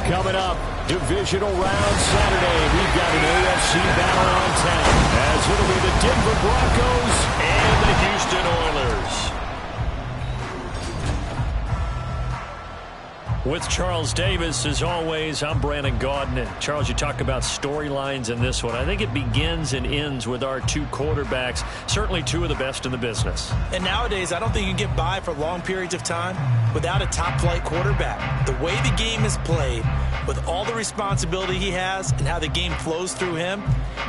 Coming up, divisional round Saturday. We've got an AFC battle on tap, as it'll be the Denver Broncos and the Houston Oilers. With Charles Davis, as always, I'm Brandon Gaudin. And Charles, you talk about storylines in this one. I think it begins and ends with our two quarterbacks, certainly two of the best in the business. And nowadays, I don't think you can get by for long periods of time without a top-flight quarterback. The way the game is played, with all the responsibility he has and how the game flows through him,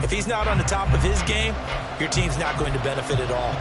if he's not on the top of his game, your team's not going to benefit at all.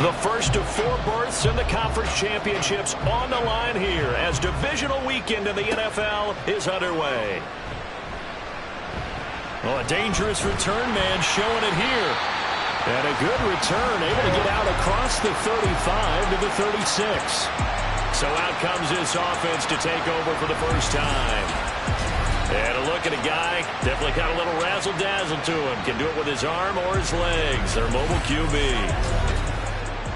The first of 4 berths in the conference championships on the line here as divisional weekend in the NFL is underway. Well, a dangerous return man showing it here. And a good return, able to get out across the 35 to the 36. So out comes this offense to take over for the first time. And a look at a guy, definitely got a little razzle-dazzle to him. Can do it with his arm or his legs. Their mobile QB.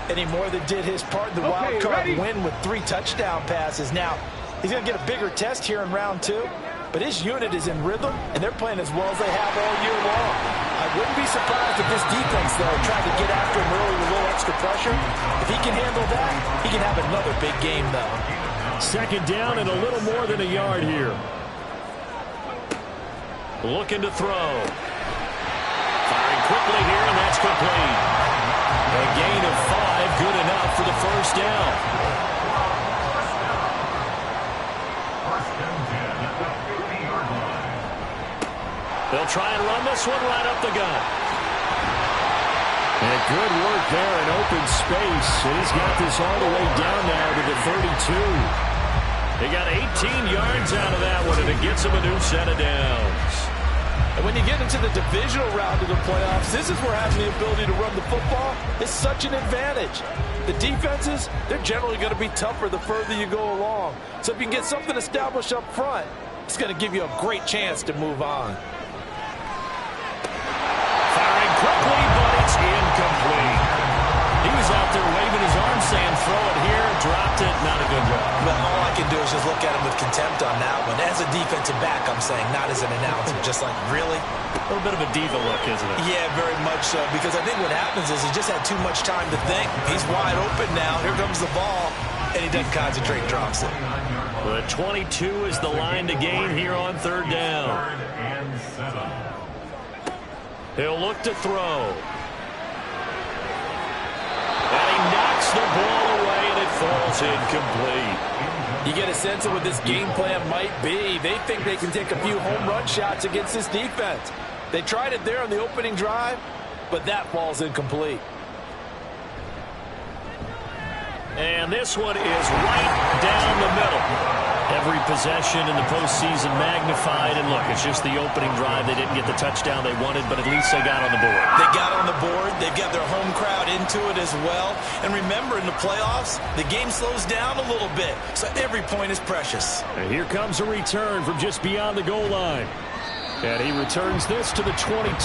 And he more than did his part in the wild card win with 3 touchdown passes. Now, he's going to get a bigger test here in round 2. But his unit is in rhythm, and they're playing as well as they have all year long. I wouldn't be surprised if this defense, though, tried to get after him early with a little extra pressure. If he can handle that, he can have another big game, though. Second down and a little more than a yard here. Looking to throw. Firing quickly here, and that's complete. A gain of 5, good enough for the first down. They'll try and run this one right up the gut. And good work there in open space. And he's got this all the way down now to the 32. They got 18 yards out of that one, and it gets him a new set of downs. And when you get into the divisional round of the playoffs, this is where having the ability to run the football is such an advantage. The defenses, they're generally going to be tougher the further you go along. So if you can get something established up front, it's going to give you a great chance to move on. Firing quickly, but it's incomplete. He was out there waving his arm saying, throw it here, dropped it, not a good job. But all I can do is just look at him with contempt on that one. As a defensive back, I'm saying, not as an announcer. Just like, really? A little bit of a diva look, isn't it? Yeah, very much so. Because I think what happens is he just had too much time to think. He's wide open now. Here comes the ball. And he doesn't concentrate, drops it. The 22 is the line to gain here on third down. He'll look to throw. And he knocks the ball away, and it falls incomplete. You get a sense of what this game plan might be. They think they can take a few home run shots against this defense. They tried it there on the opening drive, but that falls incomplete. And this one is right down the middle. Every possession in the postseason magnified. And look, it's just the opening drive. They didn't get the touchdown they wanted, but at least they got on the board. They got on the board. They've got their home crowd into it as well. And remember, in the playoffs, the game slows down a little bit. So every point is precious. And here comes a return from just beyond the goal line. And he returns this to the 22.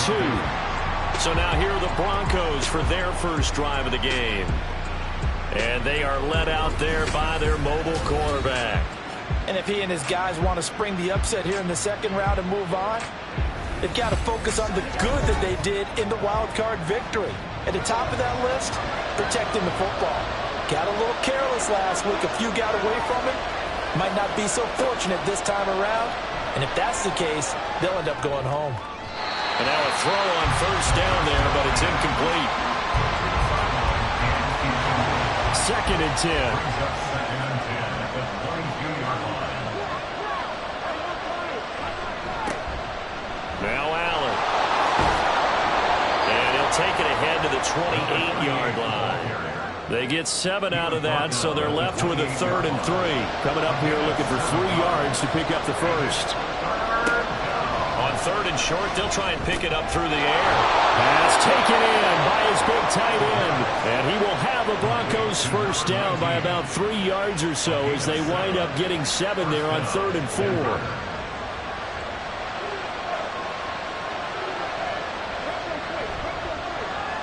So now here are the Broncos for their first drive of the game. And they are led out there by their mobile quarterback. And if he and his guys want to spring the upset here in the second round and move on, they've got to focus on the good that they did in the wild card victory. At the top of that list, protecting the football. Got a little careless last week. A few got away from it. Might not be so fortunate this time around. And if that's the case, they'll end up going home. And now a throw on first down there, but it's incomplete. 2nd and 10. Now Allen. And he'll take it ahead to the 28-yard line. They get 7 out of that, so they're left with a 3rd and 3. Coming up here looking for 3 yards to pick up the first. On 3rd and short, they'll try and pick it up through the air. Pass taken in by his big tight end. And he will have the Broncos first down by about 3 yards or so as they wind up getting 7 there on 3rd and 4.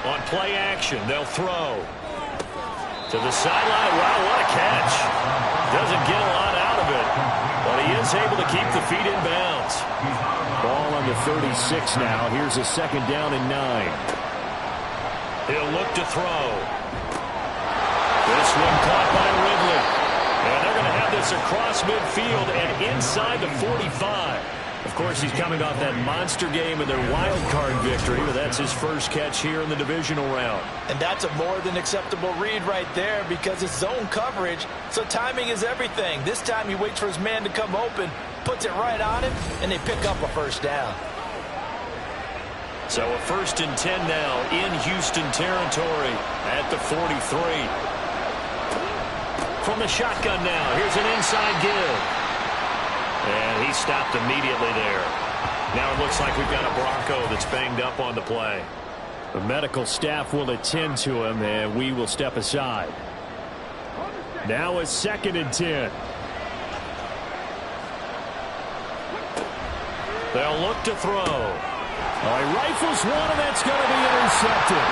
On play action, they'll throw. To the sideline. Wow, what a catch. Doesn't get a lot out of it, but he is able to keep the feet in bounds. Ball on the 36 now. Here's a 2nd down and 9. He'll look to throw. This one caught by Ridley. And they're going to have this across midfield and inside the 45. Of course, he's coming off that monster game in their wild card victory, but that's his first catch here in the divisional round. And that's a more than acceptable read right there because it's zone coverage, so timing is everything. This time he waits for his man to come open, puts it right on him, and they pick up a first down. So a 1st and 10 now in Houston territory at the 43. From the shotgun now, here's an inside give. And he stopped immediately there. Now it looks like we've got a Bronco that's banged up on the play. The medical staff will attend to him, and we will step aside. Now a 2nd and 10. They'll look to throw. He rifles one, and that's going to be intercepted.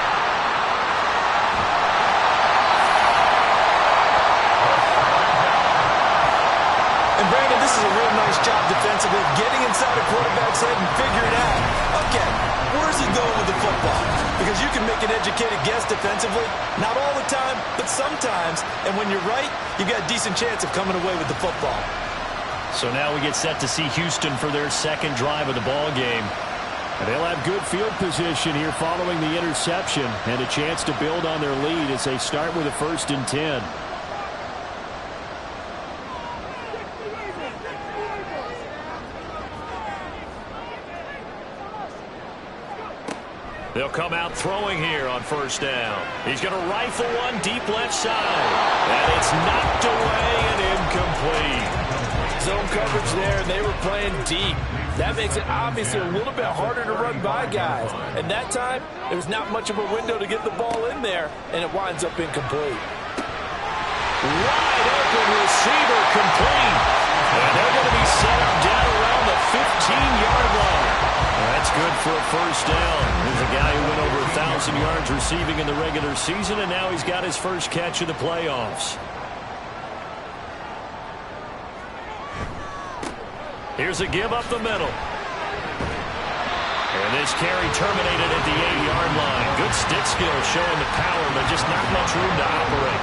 And Brandon, this is a real nice job defensively, getting inside a quarterback's head and figuring out, okay, where's he going with the football? Because you can make an educated guess defensively, not all the time, but sometimes. And when you're right, you got a decent chance of coming away with the football. So now we get set to see Houston for their 2nd drive of the ball game. And they'll have good field position here following the interception and a chance to build on their lead as they start with a 1st and 10. They'll come out throwing here on 1st down. He's going to rifle one deep left side. And it's knocked away and incomplete. Zone coverage there, and they were playing deep. That makes it obviously a little bit harder to run by guys. And that time, there's not much of a window to get the ball in there, and it winds up incomplete. Wide open receiver complete. And they're going to be settled down around the 15-yard line. That's good for a 1st down. There's a guy who went over 1,000 yards receiving in the regular season, and now he's got his first catch of the playoffs. Here's a give up the middle. And this carry terminated at the 8-yard line. Good stick skill showing the power, but just not much room to operate.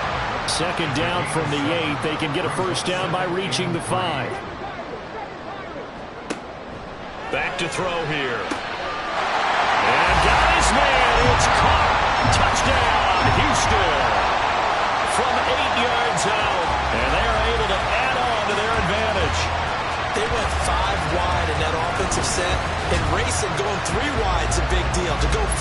2nd down from the 8. They can get a 1st down by reaching the 5. Back to throw here. And got his man. It's caught. Touchdown, Houston. From 8 yards out. And they are able to add on to their advantage. They went 5 wide in that offensive set, and racing going 3 wide's a big deal. To go 5,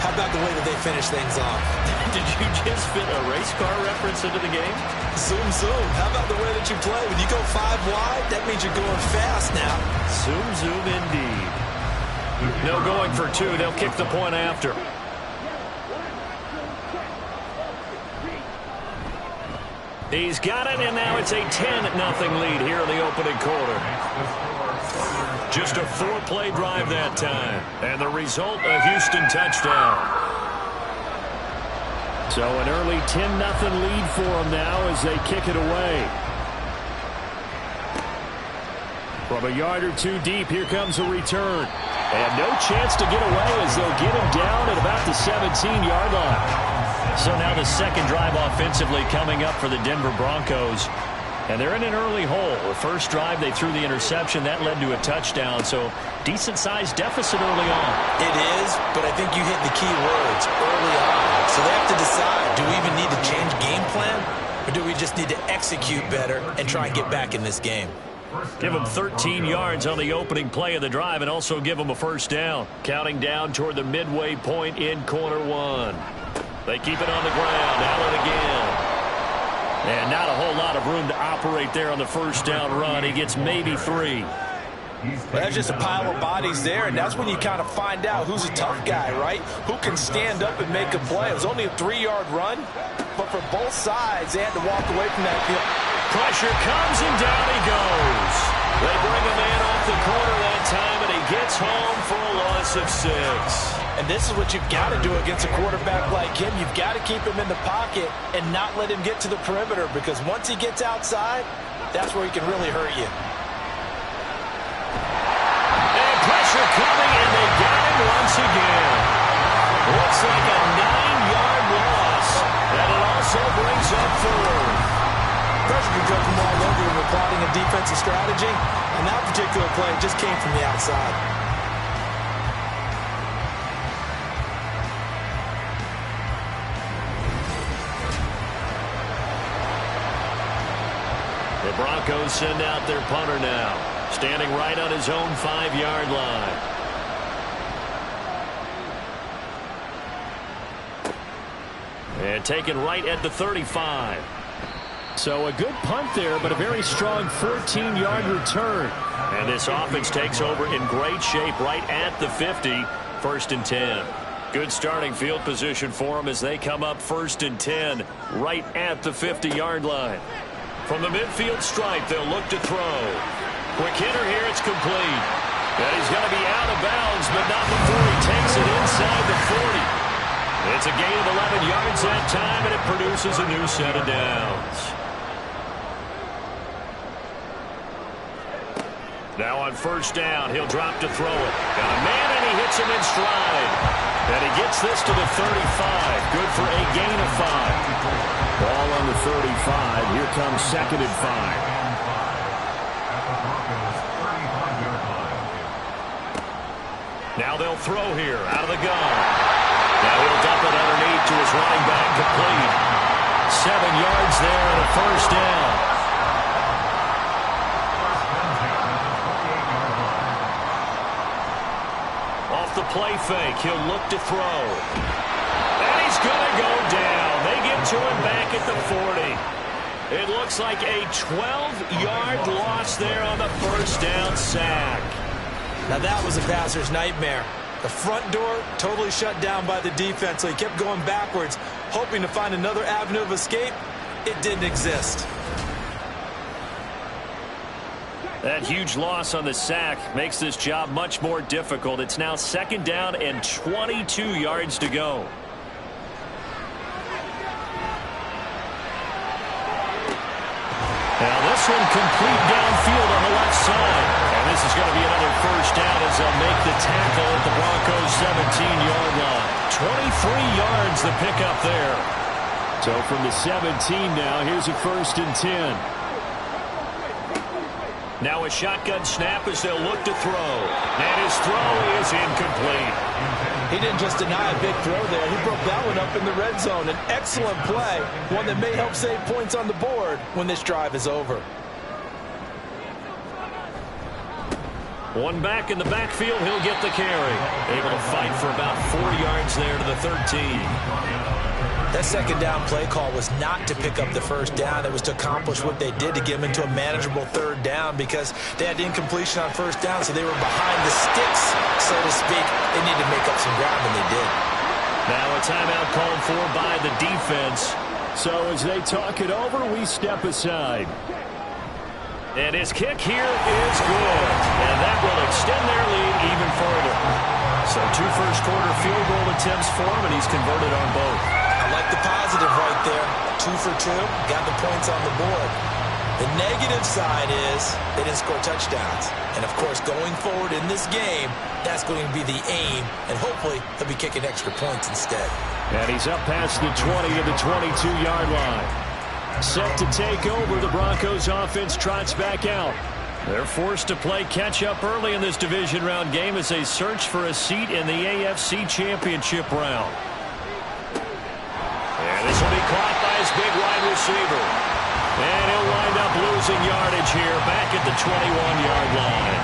how about the way that they finish things off? Did you just fit a race car reference into the game? Zoom, zoom. How about the way that you play? When you go 5 wide, that means you're going fast now. Zoom, zoom indeed. No going for 2. They'll kick the point after. He's got it, and now it's a 10-0 lead here in the opening quarter. Just a 4-play drive that time. And the result, a Houston touchdown. So an early 10-0 lead for them now as they kick it away. From a yard or 2 deep, here comes a return. And no chance to get away as they'll get him down at about the 17-yard line. So now the 2nd drive offensively coming up for the Denver Broncos. And they're in an early hole. The first drive, they threw the interception. That led to a touchdown. So decent-sized deficit early on. It is, but I think you hit the key words early on. So they have to decide, do we even need to change game plan? Or do we just need to execute better and try and get back in this game? Give them 13 yards on the opening play of the drive and also give them a 1st down. Counting down toward the midway point in quarter 1. They keep it on the ground. Allen again. And not a whole lot of room to operate there on the 1st down run. He gets maybe 3. Well, that's just a pile of bodies there, and that's when you kind of find out who's a tough guy, right? Who can stand up and make a play. It was only a 3-yard run, but for both sides, they had to walk away from that. Pressure comes, and down he goes. They bring a man off the corner that time, and he gets home for a loss of 6. And this is what you've got to do against a quarterback like him. You've got to keep him in the pocket and not let him get to the perimeter, because once he gets outside, that's where he can really hurt you. And pressure coming, and they got him once again. Looks like a 9-yard loss, and it also brings up 4th. Pressure can come from all over when we're plotting a defensive strategy, and that particular play just came from the outside. The Broncos send out their punter now, standing right on his own 5-yard line. And taken right at the 35. So a good punt there, but a very strong 14-yard return. And this offense takes over in great shape right at the 50, 1st and 10. Good starting field position for them as they come up 1st and 10 right at the 50-yard line. From the midfield stripe, they'll look to throw. Quick hitter here, it's complete. And he's going to be out of bounds, but not before he takes it inside the 40. It's a gain of 11 yards that time, and it produces a new set of downs. Now on 1st down, he'll drop to throw it. Got a man, and he hits him in stride. And he gets this to the 35. Good for a gain of 5. Ball on the 35. Here comes 2nd and 5. Now they'll throw here out of the gun. Now he'll dump it underneath to his running back, complete. 7 yards there and a first down. Off the play fake, he'll look to throw. And he's going to go down. They get to him back at the 40. It looks like a 12-yard loss there on the first down sack. Now that was a passer's nightmare. The front door totally shut down by the defense, so he kept going backwards, hoping to find another avenue of escape. It didn't exist. That huge loss on the sack makes this job much more difficult. It's now 2nd down and 22 yards to go. Now this one complete downfield on the left side. And this is going to be another first down as they'll make the tackle at the Broncos' 17-yard line. 23 yards the pickup there. So from the 17 now, here's a 1st and 10. Now a shotgun snap as they'll look to throw. And his throw is incomplete. He didn't just deny a big throw there. He broke that one up in the red zone. An excellent play, one that may help save points on the board when this drive is over. One back in the backfield, he'll get the carry. Able to fight for about 4 yards there to the 13. That 2nd down play call was not to pick up the first down. It was to accomplish what they did, to get them into a manageable 3rd down, because they had incompletion on 1st down, so they were behind the sticks, so to speak. They needed to make up some ground, and they did. Now a timeout called for by the defense. So as they talk it over, we step aside. And his kick here is good. And that will extend their lead even further. So 2 first-quarter field goal attempts for him, and he's converted on both. I like the positive right there. 2 for 2, got the points on the board. The negative side is they didn't score touchdowns. And, of course, going forward in this game, that's going to be the aim. And hopefully he'll be kicking extra points instead. And he's up past the 20 of the 22-yard line. Set to take over, the Broncos offense trots back out. They're forced to play catch-up early in this division round game as they search for a seat in the AFC Championship round. And this will be caught by his big wide receiver. And he'll wind up losing yardage here back at the 21-yard line.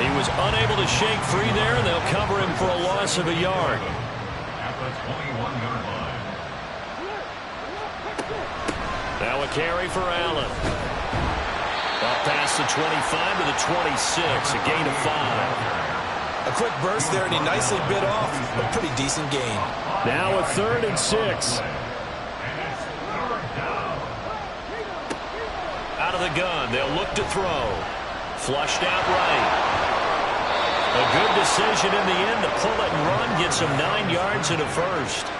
He was unable to shake free there, and they'll cover him for a loss of a yard. At the 21-yard line. Now a carry for Allen. Up past the 25 to the 26, a gain of 5. A quick burst there, and he nicely bit off a pretty decent gain. Now a 3rd and 6. Out of the gun, they'll look to throw. Flushed out right. A good decision in the end to pull it and run, gets him 9 yards and a first.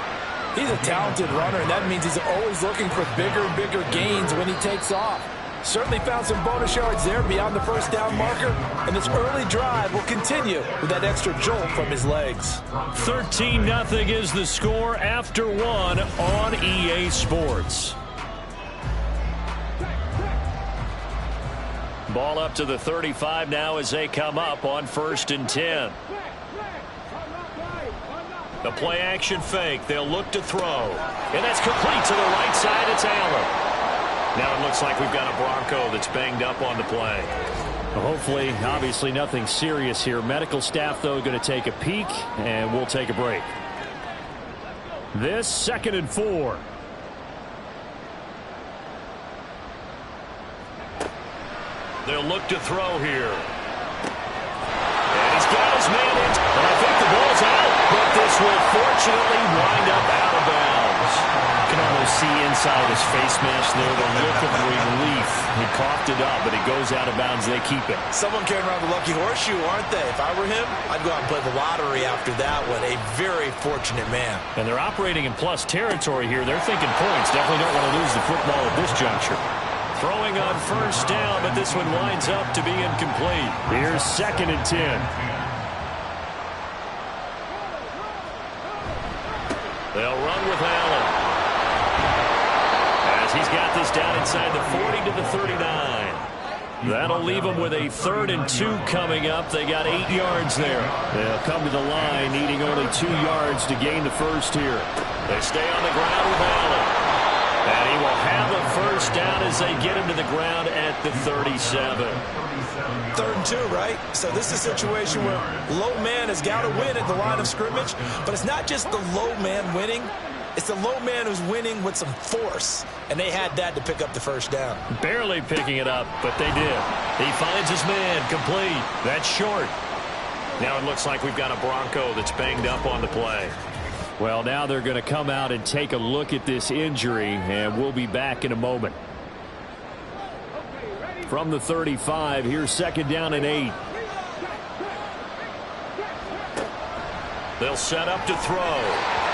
He's a talented runner, and that means he's always looking for bigger and bigger gains when he takes off. Certainly found some bonus yards there beyond the first down marker, and this early drive will continue with that extra jolt from his legs. 13-0 is the score after 1 on EA Sports. Ball up to the 35 now as they come up on 1st and 10. The play action fake. They'll look to throw. And that's complete to the right side. It's Allen. Now it looks like we've got a Bronco that's banged up on the play. Well, hopefully, obviously nothing serious here. Medical staff, though, going to take a peek, and we'll take a break. This 2nd and 4. They'll look to throw here. And he's got his man in. And I think the ball's out. But this will fortunately wind up out of bounds. You can almost see inside his face mask there the look of relief. He coughed it up, but it goes out of bounds. They keep it. Someone carrying around the lucky horseshoe, aren't they? If I were him, I'd go out and play the lottery after that one. A very fortunate man. And they're operating in plus territory here. They're thinking points. Definitely don't want to lose the football at this juncture. Throwing on 1st down, but this one winds up to be incomplete. Here's 2nd and 10. They'll run with Allen. As he's got this down inside the 40 to the 39. That'll leave them with a 3rd and 2 coming up. They got 8 yards there. They'll come to the line needing only 2 yards to gain the first here. They stay on the ground with Allen. And he will have a first down as they get him to the ground at the 37. 3rd and 2, right? So this is a situation where low man has got to win at the line of scrimmage. But it's not just the low man winning. It's the low man who's winning with some force. And they had that to pick up the first down. Barely picking it up, but they did. He finds his man complete. That's short. Now it looks like we've got a Bronco that's banged up on the play. Well, now they're going to come out and take a look at this injury, and we'll be back in a moment. From the 35, here's 2nd down and 8. They'll set up to throw.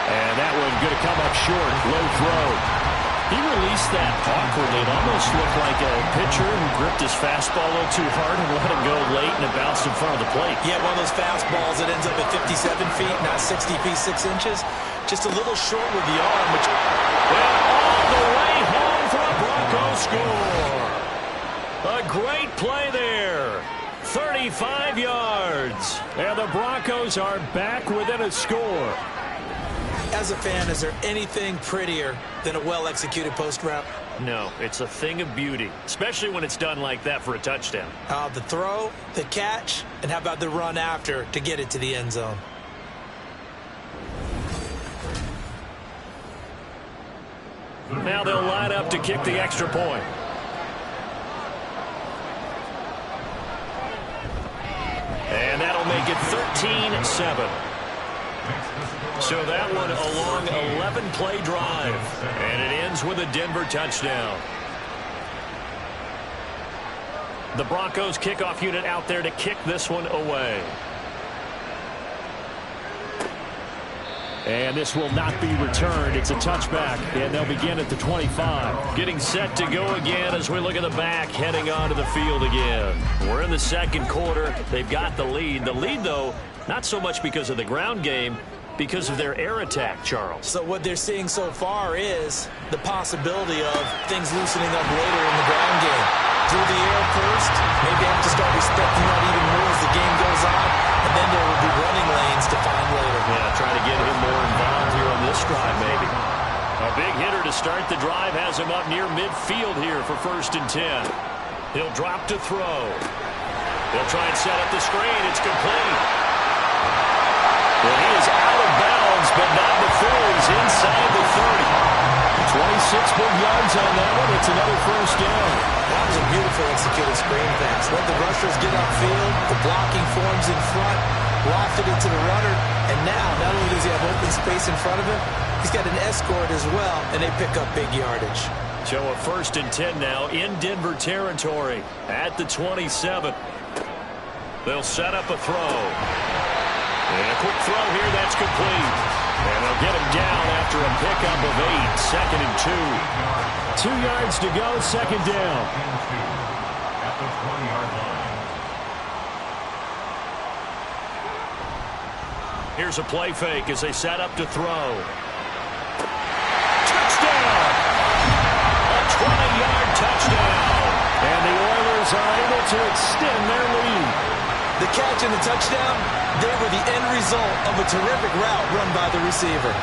And that one's going to come up short. Low throw. He released that awkwardly. It almost looked like a pitcher who gripped his fastball a little too hard and let it go late, and it bounced in front of the plate. Yeah, one of those fastballs that ends up at 57 feet, not 60 feet, 6 inches. Just a little short with the arm. Which... Well, all the way home for a Bronco score. A great play there. 35 yards. And the Broncos are back within a score. As a fan, is there anything prettier than a well-executed post route? No, it's a thing of beauty, especially when it's done like that for a touchdown. The throw, the catch, and how about the run after to get it to the end zone? Now they'll line up to kick the extra point. And that'll make it 13-7. So that one a long 11-play drive. And it ends with a Denver touchdown. The Broncos kickoff unit out there to kick this one away. And this will not be returned. It's a touchback, and they'll begin at the 25. Getting set to go again as we look at the back, heading onto the field again. We're in the 2nd quarter. They've got the lead. The lead, though, not so much because of the ground game, because of their air attack, Charles. So what they're seeing so far is the possibility of things loosening up later in the ground game. Through the air first, maybe have to start respecting that even more as the game goes on, and then there will be running lanes to find later. Yeah, try to get him more involved here on this drive, maybe. A big hitter to start the drive has him up near midfield here for 1st and 10. He'll drop to throw. He'll try and set up the screen. It's complete. Well, he is out of bounds, but not before he's inside the 30. 26 big yards on that one. It's another first down. That was a beautiful executed screen pass. Let the rushers get upfield. The blocking forms in front. Lofted it to the runner. And now, not only does he have open space in front of him, he's got an escort as well, and they pick up big yardage. So a 1st and 10 now in Denver territory at the 27. They'll set up a throw. And a quick throw here, that's complete. And they'll get him down after a pickup of 8, 2nd and 2. 2 yards to go, 2nd down. At the 20-yard line. Here's a play fake as they set up to throw. Touchdown! A 20-yard touchdown. And the Oilers are able to extend their lead. The catch and the touchdown, they were the end result of a terrific route run by the receiver.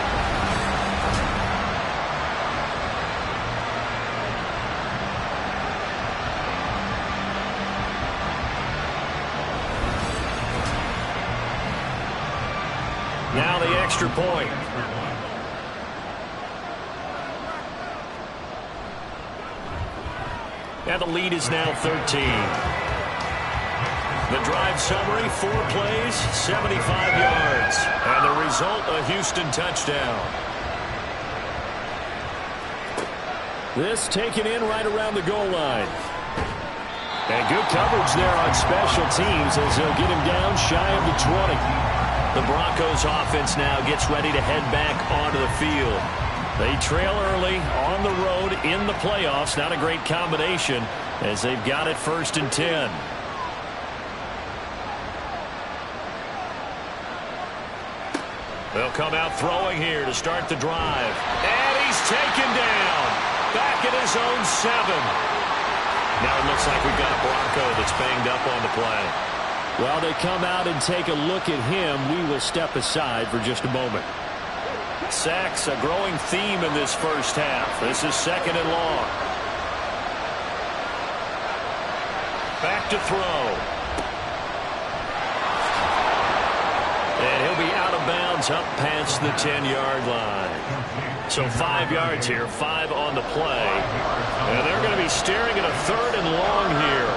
Now the extra point. And the lead is now 13. The drive summary, 4 plays, 75 yards. And the result, a Houston touchdown. This taken in right around the goal line. And good coverage there on special teams as they'll get him down shy of the 20. The Broncos offense now gets ready to head back onto the field. They trail early on the road in the playoffs. Not a great combination as they've got it 1st and 10. They'll come out throwing here to start the drive. And he's taken down. Back at his own 7. Now it looks like we've got a Bronco that's banged up on the play. While they come out and take a look at him, we will step aside for just a moment. Sacks, a growing theme in this first half. This is 2nd and long. Back to throw. And he'll be out of bounds up past the 10-yard line. So 5 yards here, 5 on the play. And they're going to be staring at a 3rd and long here.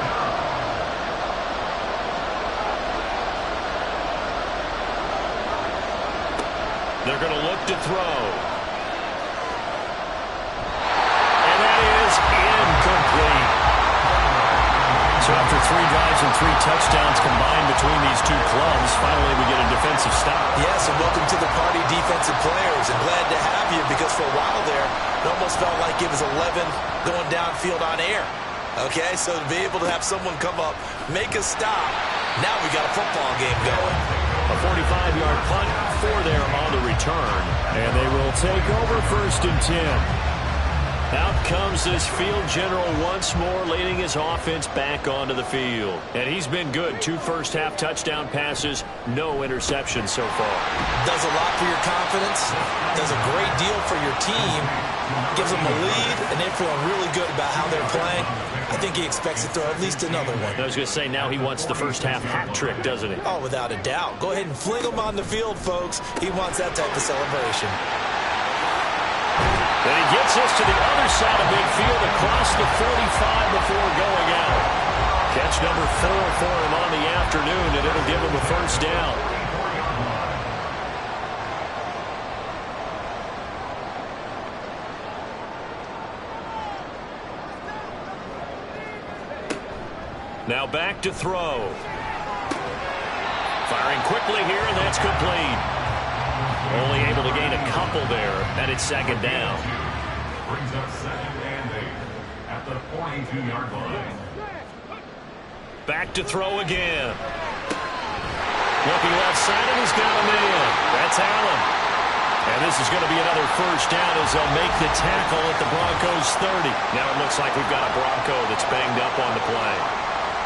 They're going to look to throw. And that is incomplete. So after 3 drives and 3 touchdowns combined between these two clubs, finally we get a defensive stop. Yes, and welcome to the party, defensive players. And glad to have you, because for a while there, it almost felt like it was 11 going downfield on air. Okay, so to be able to have someone come up, make a stop, now we got a football game going. A 45-yard punt, 4 there on the return. And they will take over 1st and 10. Out comes this field general once more, leading his offense back onto the field. And he's been good. 2 first-half touchdown passes, no interceptions so far. Does a lot for your confidence, does a great deal for your team, gives them a lead, and they're feeling really good about how they're playing. I think he expects to throw at least another one. I was going to say, now he wants the first-half hat trick, doesn't he? Oh, without a doubt. Go ahead and fling him on the field, folks. He wants that type of celebration. And he gets us to the other side of midfield across the 45 before going out. Catch number 4 for him on the afternoon, and it'll give him a first down. Now back to throw. Firing quickly here, and that's complete. Only able to gain a couple there, and it's 2nd down. Brings up 2nd and 8 at the 42-yard line. Back to throw again. Looking left side, and he's got a man. That's Allen. And this is going to be another first down as they'll make the tackle at the Broncos' 30. Now it looks like we've got a Bronco that's banged up on the play.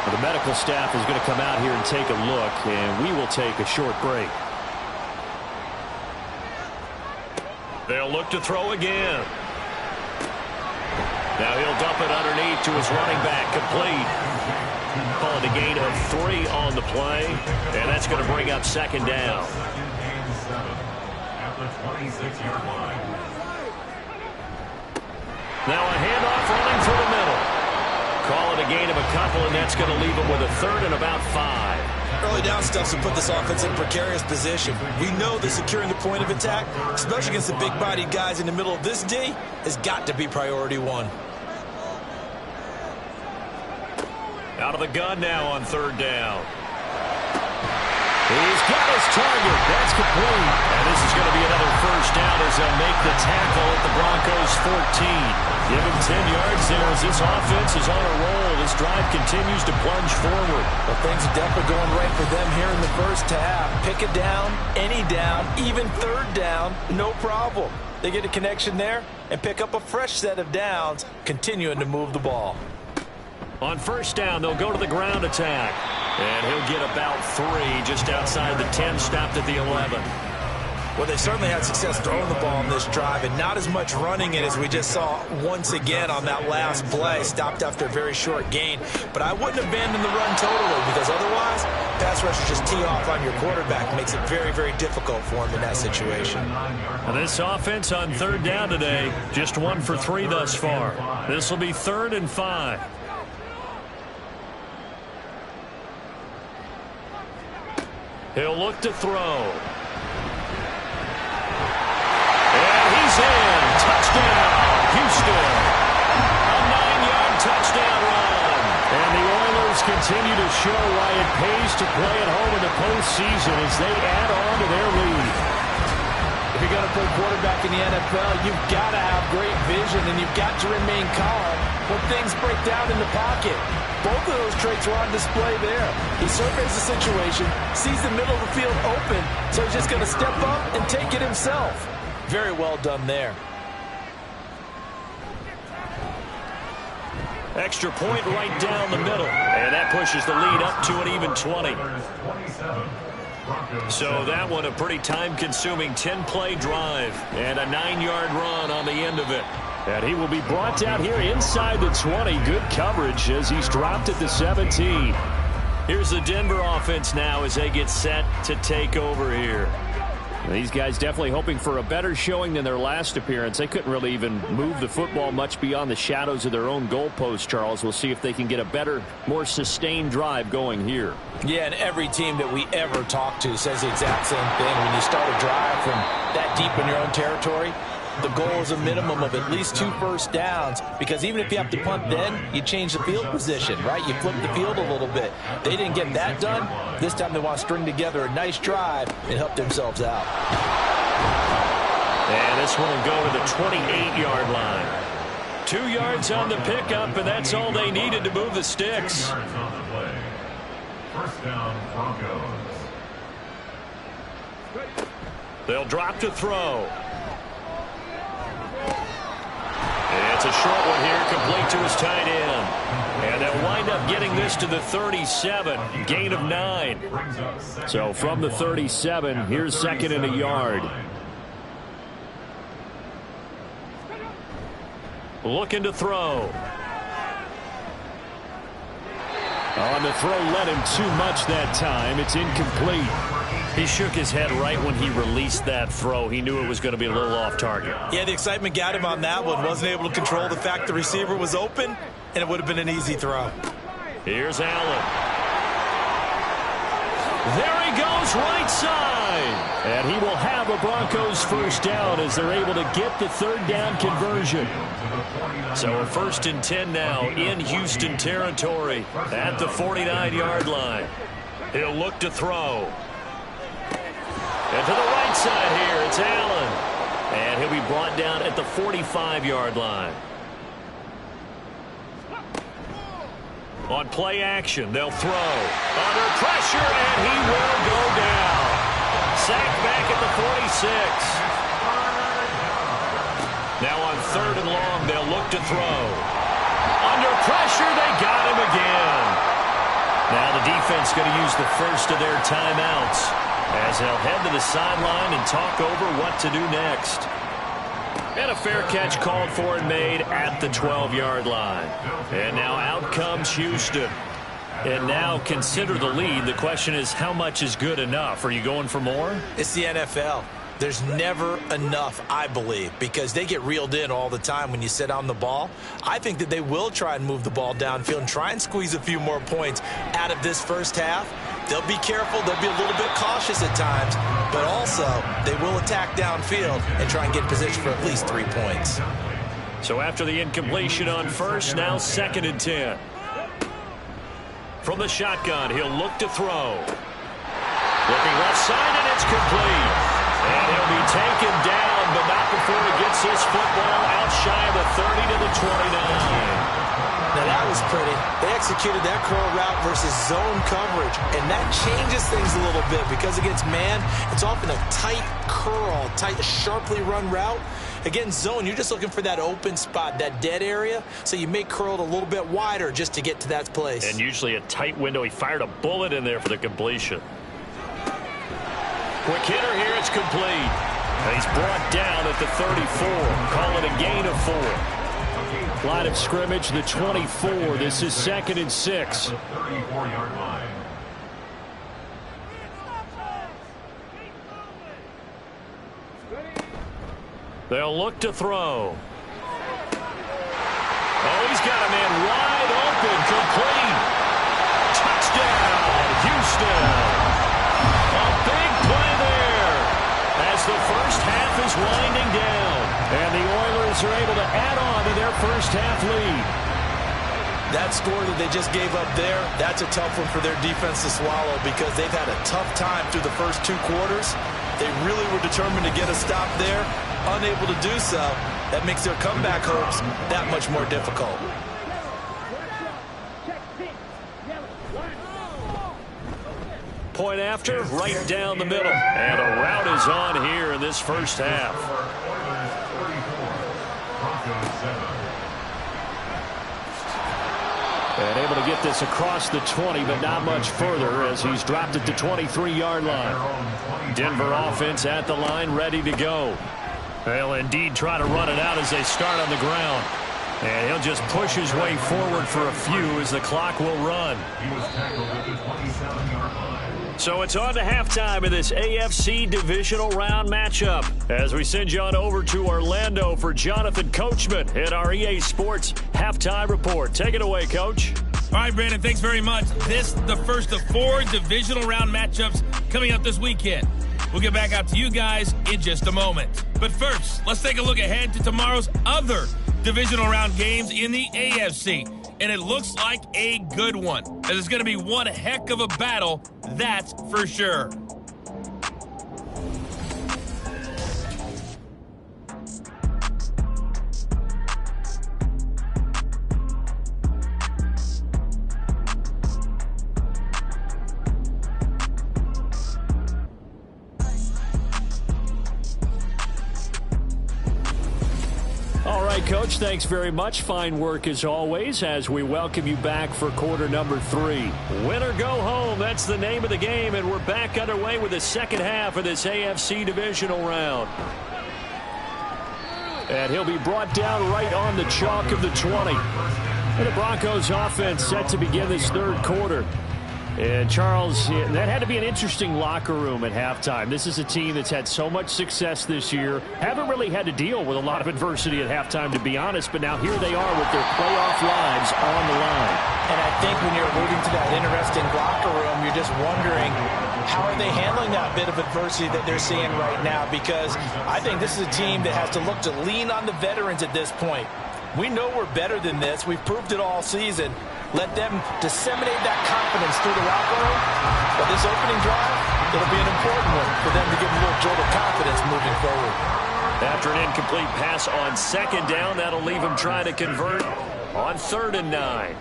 The medical staff is going to come out here and take a look, and we will take a short break. They'll look to throw again. Now he'll dump it underneath to his running back, complete. Calling a gain of 3 on the play, and that's going to bring up 2nd down. 2nd and 7 at the 26-yard line. Now a handoff running through the middle. Call it a gain of a couple, and that's going to leave him with a 3rd and about 5. Early down stuff's to put this offense in precarious position. We know that securing the point of attack, especially against the big-bodied guys in the middle of this D, has got to be priority 1. Out of the gun now on 3rd down. He's got his target. That's complete. And this is going to be another first down as they'll make the tackle at the Broncos' 14. Give him 10 yards there as this offense is on a roll. This drive continues to plunge forward. Well, things are definitely going right for them here in the first half. Pick a down, any down, even 3rd down, no problem. They get a connection there and pick up a fresh set of downs, continuing to move the ball. On first down, they'll go to the ground attack. And he'll get about 3 just outside the 10, stopped at the 11. Well, they certainly had success throwing the ball on this drive, and not as much running it as we just saw once again on that last play, stopped after a very short gain. But I wouldn't abandon the run totally, because otherwise, pass rushers just tee off on your quarterback. It makes it very, very difficult for him in that situation. And this offense on 3rd down today, just 1 for 3 thus far. This will be 3rd and 5. He'll look to throw. And he's in. Touchdown, Houston. A 9-yard touchdown run. And the Oilers continue to show why it pays to play at home in the postseason as they add on to their lead. If you're going to play quarterback in the NFL, you've got to have great vision, and you've got to remain calm when things break down in the pocket. Both of those traits were on display there. He surveys the situation, sees the middle of the field open, so he's just going to step up and take it himself. Very well done there. Extra point right down the middle. And that pushes the lead up to an even 20. So that one a pretty time-consuming 10-play drive. And a 9-yard run on the end of it. And he will be brought down here inside the 20. Good coverage as he's dropped at the 17. Here's the Denver offense now as they get set to take over here. These guys definitely hoping for a better showing than their last appearance. They couldn't really even move the football much beyond the shadows of their own goalpost, Charles. We'll see if they can get a better, more sustained drive going here. Yeah, and every team that we ever talk to says the exact same thing. When you start a drive from that deep in your own territory, the goal is a minimum of at least 2 first downs, because even if you have to punt then, you change the field position, right? You flip the field a little bit. They didn't get that done. This time they want to string together a nice drive and help themselves out. And this one will go to the 28-yard line. 2 yards on the pickup, and that's all they needed to move the sticks. First down, Broncos. They'll drop to throw. It's a short one here, complete to his tight end. And they'll wind up getting this to the 37, gain of 9. So from the 37, here's 2nd and a yard. Looking to throw. On the throw, let him too much that time. It's incomplete. He shook his head right when he released that throw. He knew it was going to be a little off target. Yeah, the excitement got him on that one. Wasn't able to control the fact the receiver was open, and it would have been an easy throw. Here's Allen. There he goes, right side. And he will have a Broncos first down as they're able to get the 3rd down conversion. So a 1st and 10 now in Houston territory at the 49-yard line. He'll look to throw. And to the right side here, it's Allen. And he'll be brought down at the 45-yard line. On play action, they'll throw. Under pressure, and he will go down. Sacked back at the 46. Now on 3rd and long, they'll look to throw. Under pressure, they got him again. Now the defense going to use the first of their timeouts as they'll head to the sideline and talk over what to do next. And a fair catch called for and made at the 12-yard line. And now out comes Houston. And now consider the lead. The question is, how much is good enough? Are you going for more? It's the NFL. There's never enough, I believe, because they get reeled in all the time when you sit on the ball. I think that they will try and move the ball downfield and try and squeeze a few more points out of this first half. They'll be careful. They'll be a little bit cautious at times, but also they will attack downfield and try and get in position for at least 3 points. So after the incompletion on first, now 2nd and 10. From the shotgun, he'll look to throw. Looking left side, and it's complete. And he'll be taken down, but not before he gets this football out shy of the 30 to the 29. Now that was pretty. They executed that curl route versus zone coverage, and that changes things a little bit because against man, it's often a tight curl, tight, sharply run route. Against zone, you're just looking for that open spot, that dead area, so you may curl it a little bit wider just to get to that place. And usually a tight window. He fired a bullet in there for the completion. Quick hitter here, it's complete. And he's brought down at the 34. Call it a gain of 4. Line of scrimmage, the 24. This is 2nd and 6. 34-yard line. They'll look to throw. Oh, he's got a man wide open, complete. Touchdown, Houston. A big play there as the first half is winding down. And the Oilers are able to add on to their first half lead. That score that they just gave up there, that's a tough one for their defense to swallow because they've had a tough time through the first 2 quarters. They really were determined to get a stop there. Unable to do so, that makes their comeback hopes that much more difficult. Point after, right down the middle. And a route is on here in this first half. And able to get this across the 20, but not much further as he's dropped it to 23-yard line. Denver offense at the line, ready to go. They'll indeed try to run it out as they start on the ground. And he'll just push his way forward for a few as the clock will run. He was tackled at the 27-yard line. So it's on to halftime of this AFC divisional round matchup as we send you on over to Orlando for Jonathan Coachman in our EA Sports halftime report. Take it away, Coach. All right, Brandon, thanks very much. This the first of 4 divisional round matchups coming up this weekend. We'll get back out to you guys in just a moment. But first, let's take a look ahead to tomorrow's other divisional round games in the AFC. And it looks like a good one, as it's going to be one heck of a battle, that's for sure. All right, Coach, thanks very much. Fine work as always as we welcome you back for quarter number 3. Win or go home, that's the name of the game, and we're back underway with the second half of this AFC divisional round. And he'll be brought down right on the chalk of the 20. And the Broncos offense set to begin this third quarter. And Charles, that had to be an interesting locker room at halftime. This is a team that's had so much success this year. Haven't really had to deal with a lot of adversity at halftime, to be honest. But now here they are with their playoff lives on the line. And I think when you're alluding to that interesting locker room, you're just wondering, how are they handling that bit of adversity that they're seeing right now? Because I think this is a team that has to look to lean on the veterans at this point. We know we're better than this. We've proved it all season. Let them disseminate that confidence through the locker room. But this opening drive, it'll be an important one for them to give them a little jolt of confidence moving forward. After an incomplete pass on second down, that'll leave him trying to convert on 3rd and 9.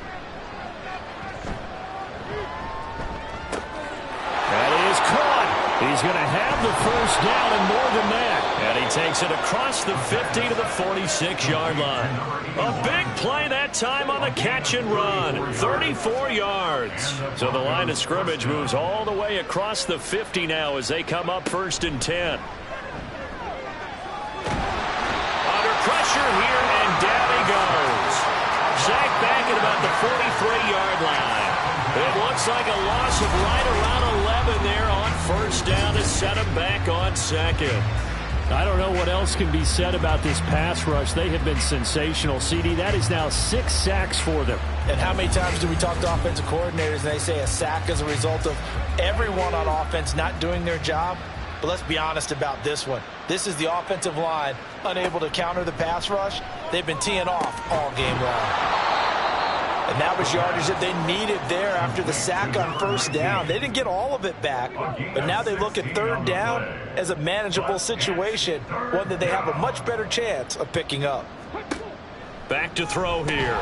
That is caught. He's going to have the first down and more than that. And he takes it across the 50 to the 46-yard line. A big play that time on the catch and run. 34 yards. So the line of scrimmage moves all the way across the 50 now as they come up 1st and 10. Under pressure here, and down he goes. Sacked back at about the 43-yard line. It looks like a loss of right around 11 there on 1st down to set him back on 2nd. I don't know what else can be said about this pass rush. They have been sensational. CD, that is now 6 sacks for them. And how many times do we talk to offensive coordinators and they say a sack is a result of everyone on offense not doing their job? But let's be honest about this one. This is the offensive line unable to counter the pass rush. They've been teeing off all game long. And that was yardage that they needed there after the sack on 1st down. They didn't get all of it back, but now they look at 3rd down as a manageable situation, one that they have a much better chance of picking up. Back to throw here.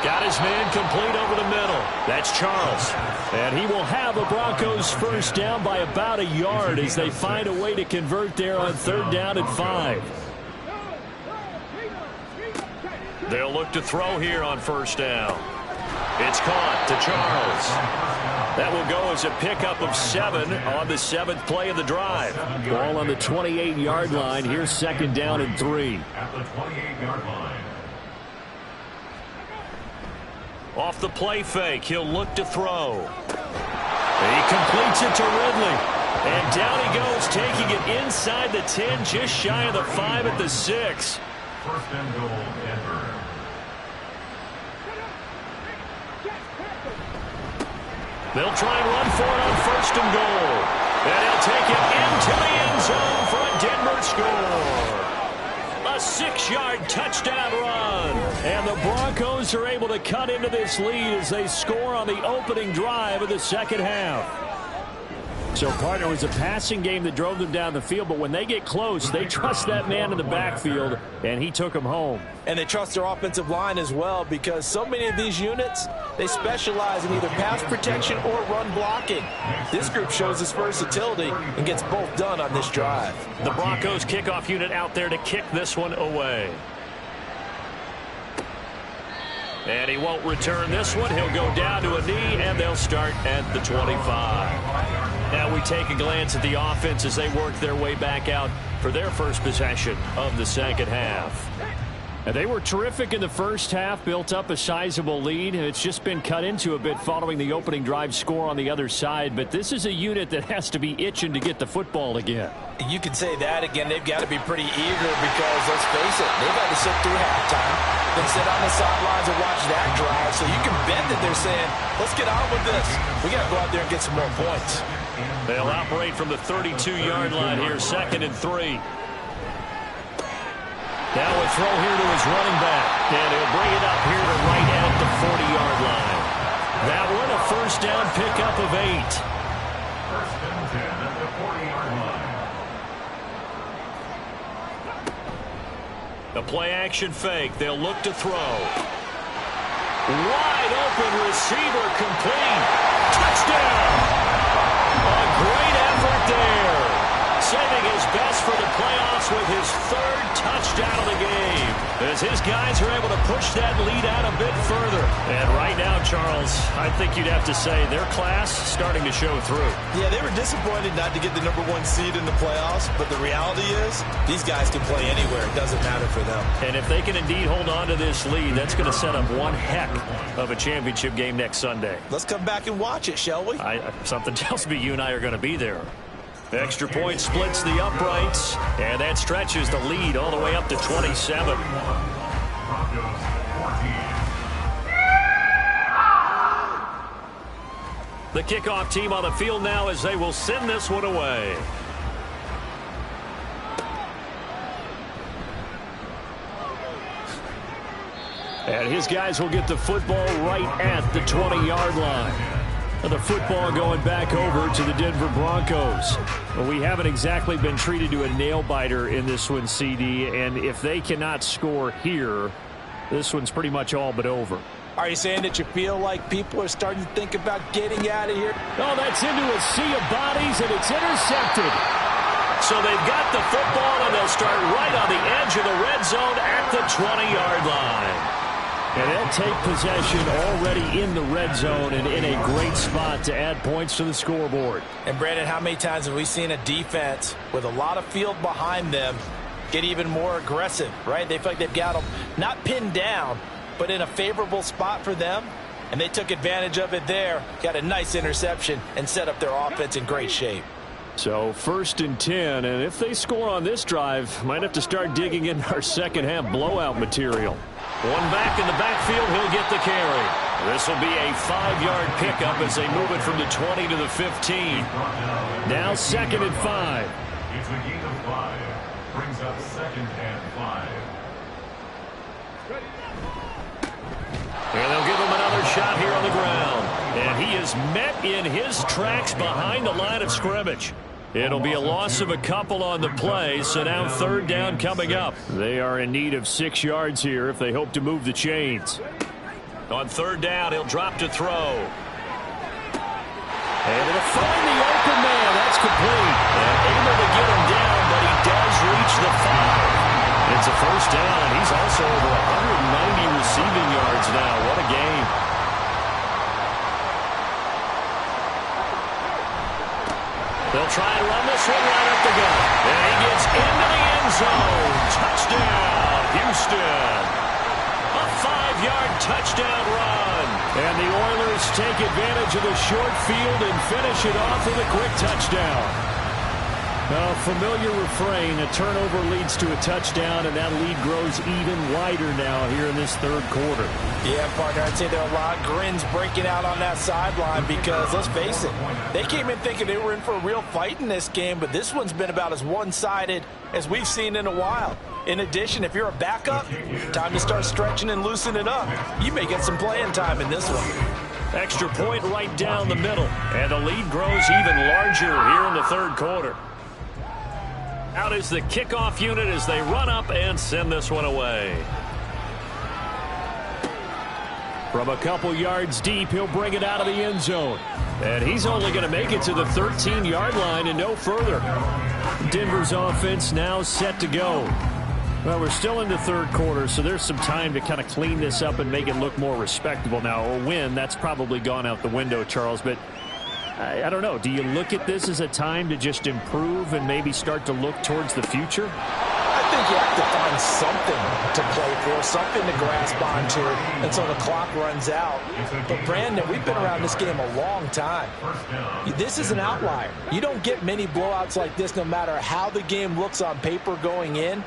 Got his man complete over the middle. That's Charles. And he will have the Broncos first down by about a yard as they find a way to convert there on 3rd down and 5. They'll look to throw here on 1st down. It's caught to Charles. That will go as a pickup of 7 on the 7th play of the drive. Ball on the 28-yard line. Here's 2nd down and 3. At the 28-yard line. Off the play fake, he'll look to throw. He completes it to Ridley. And down he goes, taking it inside the 10, just shy of the 5 at the 6. 1st and goal, Denver. They'll try and run for it on 1st and goal. And he'll take it into the end zone for a Denver score. A 6-yard touchdown run. And the Broncos are able to cut into this lead as they score on the opening drive of the second half. So, partner, it was a passing game that drove them down the field, but when they get close, they trust that man in the backfield, and he took them home. And they trust their offensive line as well, because so many of these units, they specialize in either pass protection or run blocking. This group shows its versatility and gets both done on this drive. The Broncos kickoff unit out there to kick this one away. And he won't return this one. He'll go down to a knee, and they'll start at the 25. Now we take a glance at the offense as they work their way back out for their first possession of the second half. And they were terrific in the first half, built up a sizable lead, and it's just been cut into a bit following the opening drive score on the other side. But this is a unit that has to be itching to get the football again. You can say that again. They've got to be pretty eager because, let's face it, they've had to sit through halftime, then sit on the sidelines and watch that drive. So you can bet that they're saying, let's get on with this. We got to go out there and get some more points. They'll operate from the 32-yard line here, 2nd and 3. Now a throw here to his running back, and he'll bring it up here to right at the 40-yard line. That one a first down pickup of 8. First and 10 at the 40-yard line. A play-action fake. They'll look to throw. Wide open receiver complete. Touchdown! A great effort there. Saving his best for the playoffs with his 3rd touchdown of the game, as his guys are able to push that lead out a bit further. And right now, Charles, I think you'd have to say their class starting to show through. Yeah, they were disappointed not to get the #1 seed in the playoffs, but the reality is these guys can play anywhere. It doesn't matter for them. And if they can indeed hold on to this lead, that's going to set up one heck of a championship game next Sunday. Let's come back and watch it, shall we? Something tells me you and I are going to be there. Extra point splits the uprights, and that stretches the lead all the way up to 27. Broncos 14. The kickoff team on the field now as they will send this one away. And his guys will get the football right at the 20-yard line. The football going back over to the Denver Broncos. Well, we haven't exactly been treated to a nail-biter in this one, CD, and if they cannot score here, this one's pretty much all but over. Are you saying that you feel like people are starting to think about getting out of here? Oh, that's into a sea of bodies, and it's intercepted. So they've got the football, and they'll start right on the edge of the red zone at the 20-yard line. And they'll take possession already in the red zone and in a great spot to add points to the scoreboard. And, Brandon, how many times have we seen a defense with a lot of field behind them get even more aggressive, right? They feel like they've got them not pinned down, but in a favorable spot for them. And they took advantage of it there, got a nice interception, and set up their offense in great shape. So 1st and 10, and if they score on this drive, might have to start digging in our second half blowout material. One back in the backfield, he'll get the carry. This will be a 5-yard pickup as they move it from the 20 to the 15. Now 2nd and 5. It's a gain of 5. Brings up 2nd and 5. And they'll give him another shot here on the ground. And he is met in his tracks behind the line of scrimmage. It'll be a loss of a couple on the play, so now 3rd down coming up. They are in need of 6 yards here if they hope to move the chains. On 3rd down, he'll drop to throw. Able to find the open man. That's complete. And able to get him down, but he does reach the 5. It's a first down. He's also over 190 receiving yards now. What a game. They'll try and run this one right up the gut. And he gets into the end zone. Touchdown, Houston. A 5-yard touchdown run. And the Oilers take advantage of the short field and finish it off with a quick touchdown. A familiar refrain, a turnover leads to a touchdown, and that lead grows even wider now here in this 3rd quarter. Yeah, partner, I'd say there are a lot of grins breaking out on that sideline because, let's face it, they came in thinking they were in for a real fight in this game, but this one's been about as one-sided as we've seen in a while. In addition, if you're a backup, time to start stretching and loosening up. You may get some playing time in this one. Extra point right down the middle, and the lead grows even larger here in the 3rd quarter. Out is the kickoff unit as they run up and send this one away. From a couple yards deep, he'll bring it out of the end zone. And he's only going to make it to the 13-yard line and no further. Denver's offense now set to go. Well, we're still in the third quarter, so there's some time to kind of clean this up and make it look more respectable. Now, a win, that's probably gone out the window, Charles, but I don't know. Do you look at this as a time to just improve and maybe start to look towards the future? I think you have to find something to play for, something to grasp onto until the clock runs out. But, Brandon, we've been around this game a long time. This is an outlier. You don't get many blowouts like this no matter how the game looks on paper going in.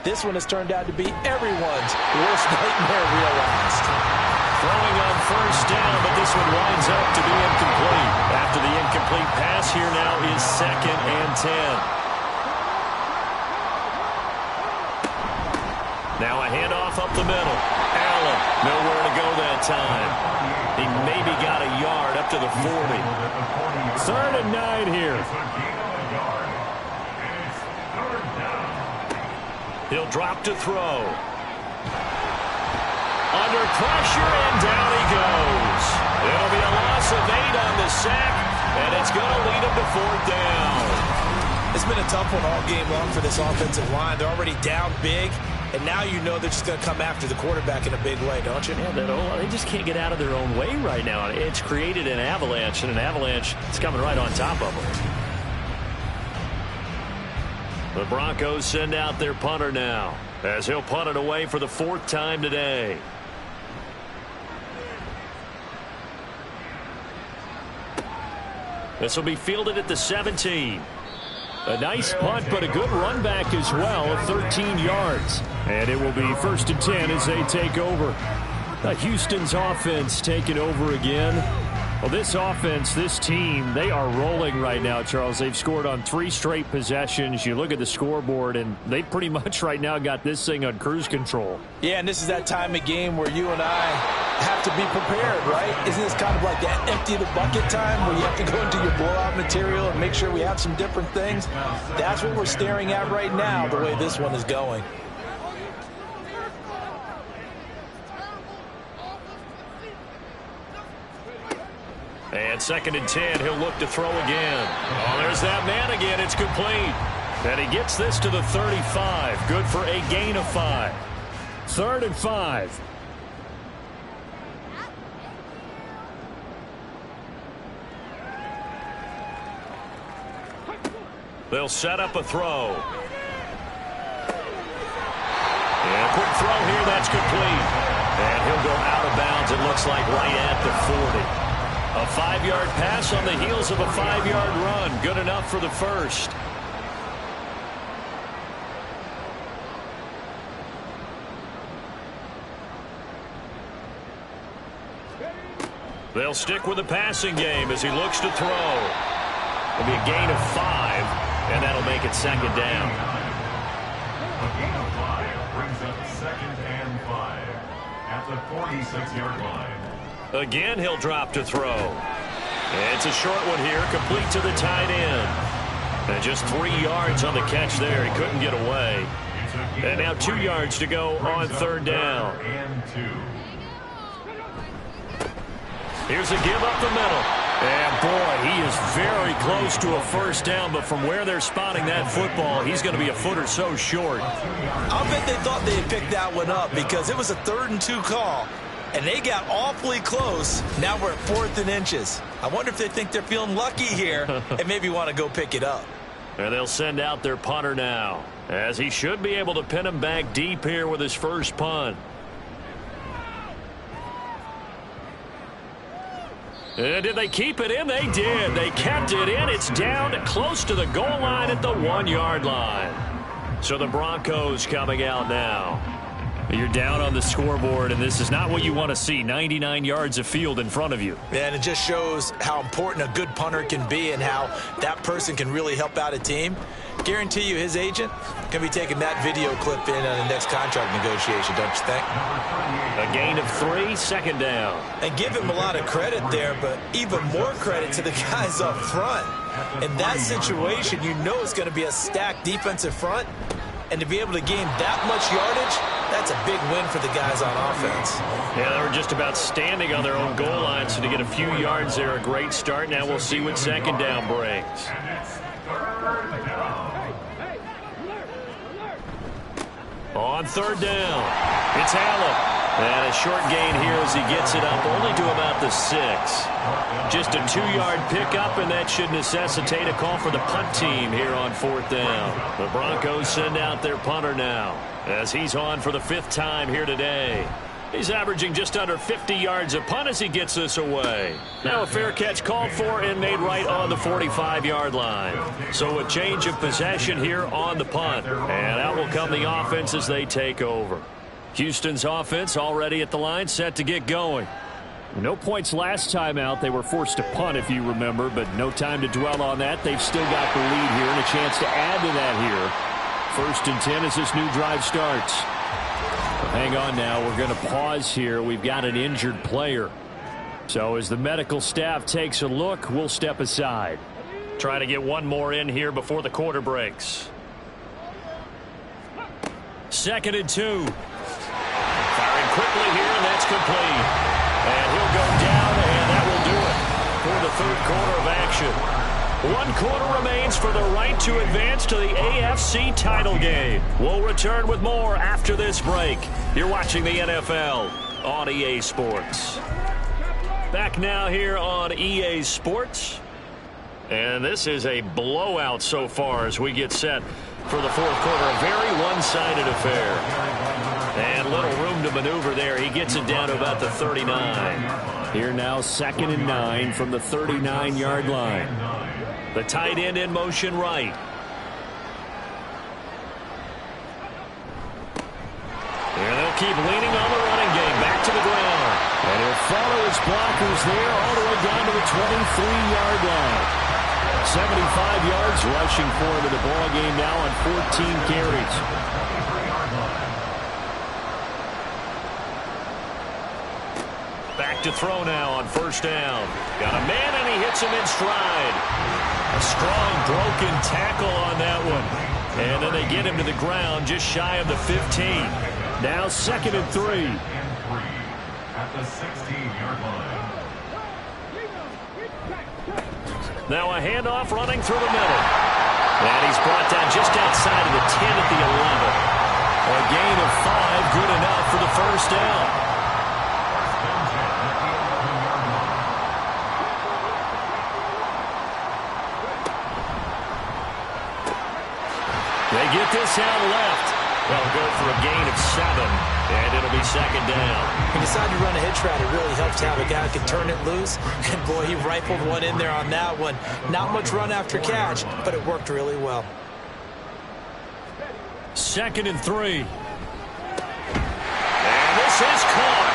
This one has turned out to be everyone's worst nightmare realized. Throwing on first down, but this one winds up to be incomplete. After the incomplete pass, here now is 2nd and 10. Now a handoff up the middle. Allen, nowhere to go that time. He maybe got a yard up to the 40. 3rd and 9 here. He'll drop to throw. Under pressure, and down he goes. It'll be a loss of 8 on the sack, and it's going to lead him to 4th down. It's been a tough one all game long for this offensive line. They're already down big, and now you know they're just going to come after the quarterback in a big way, don't you? Yeah, they just can't get out of their own way right now. It's created an avalanche, and an avalanche is coming right on top of them. The Broncos send out their punter now, as he'll punt it away for the 4th time today. This will be fielded at the 17. A nice punt, but a good run back as well of 13 yards. And it will be 1st and 10 as they take over. Houston's offense taking over again. Well, this offense, this team, they are rolling right now, Charles. They've scored on 3 straight possessions. You look at the scoreboard, and they pretty much right now got this thing on cruise control. Yeah, and this is that time of game where you and I have to be prepared, right? Isn't this kind of like that empty the bucket time where you have to go into your blowout material and make sure we have some different things? That's what we're staring at right now, the way this one is going. And 2nd and 10, he'll look to throw again. Oh, there's that man again. It's complete. And he gets this to the 35. Good for a gain of 5. 3rd and 5. They'll set up a throw. And a quick throw here. That's complete. And he'll go out of bounds, it looks like, right at the 40. A 5-yard pass on the heels of a 5-yard run. Good enough for the first. They'll stick with the passing game as he looks to throw. It'll be a gain of 5, and that'll make it 2nd down. A gain of 5 brings up 2nd and 5 at the 46-yard line. Again, he'll drop to throw. It's a short one here, complete to the tight end. And just 3 yards on the catch there. He couldn't get away. And now 2 yards to go on 3rd down. Here's a give up the middle. And, boy, he is very close to a 1st down, but from where they're spotting that football, he's going to be a foot or so short. I'll bet they thought they had picked that one up because it was a 3rd and 2 call. And they got awfully close. Now we're at 4th and inches. I wonder if they think they're feeling lucky here and maybe want to go pick it up. And they'll send out their punter now, as he should be able to pin him back deep here with his first punt. And did they keep it in? They did. They kept it in. It's down close to the goal line at the 1-yard line. So the Broncos coming out now. You're down on the scoreboard, and this is not what you want to see. 99 yards of field in front of you. Yeah, and it just shows how important a good punter can be and how that person can really help out a team. Guarantee you his agent can be taking that video clip in on the next contract negotiation, don't you think? A gain of 3, 2nd down. And give him a lot of credit there, but even more credit to the guys up front. In that situation, you know it's going to be a stacked defensive front. And to be able to gain that much yardage, that's a big win for the guys on offense. Yeah, they were just about standing on their own goal line, so to get a few yards there, a great start. Now we'll see what 2nd down brings. On third down, it's Allen. And a short gain here as he gets it up only to about the 6. Just a 2-yard pickup, and that should necessitate a call for the punt team here on fourth down. The Broncos send out their punter now as he's on for the 5th time here today. He's averaging just under 50 yards a punt as he gets this away. Now a fair catch called for and made right on the 45-yard line. So a change of possession here on the punt. And out will come the offense as they take over. Houston's offense already at the line, set to get going. No points last time out. They were forced to punt, if you remember, but no time to dwell on that. They've still got the lead here and a chance to add to that here. 1st and 10 as this new drive starts. Hang on now. We're going to pause here. We've got an injured player. So as the medical staff takes a look, we'll step aside. Try to get one more in here before the quarter breaks. 2nd and 2. Firing quickly here, and that's complete. And he'll go down, and that will do it for the 3rd quarter of action. 1 quarter remains for the right to advance to the AFC title game. We'll return with more after this break. You're watching the NFL on EA Sports. Back now here on EA Sports. And this is a blowout so far as we get set for the 4th quarter. A very one-sided affair. And little room to maneuver there. He gets it down to about the 39. Here now 2nd and 9 from the 39-yard line. The tight end in motion right. And they'll keep leaning on the running game. Back to the ground. And he'll follow his blockers there all the way down to the 23-yard line. 75 yards rushing for him in the ball game now on 14 carries. Back to throw now on 1st down. Got a man, and he hits him in stride. A strong broken tackle on that one. And then they get him to the ground just shy of the 15. Now 2nd and 3. At the 16-yard line. Now a handoff running through the middle. And he's brought down just outside of the 10 at the 11. A gain of 5, good enough for the 1st down. They get this out left. They'll go for a gain of 7, and it'll be 2nd down. When you decide to run a hitch route, it really helps to have a guy who can turn it loose. And, boy, he rifled one in there on that one. Not much run after catch, but it worked really well. 2nd and 3. And this is caught.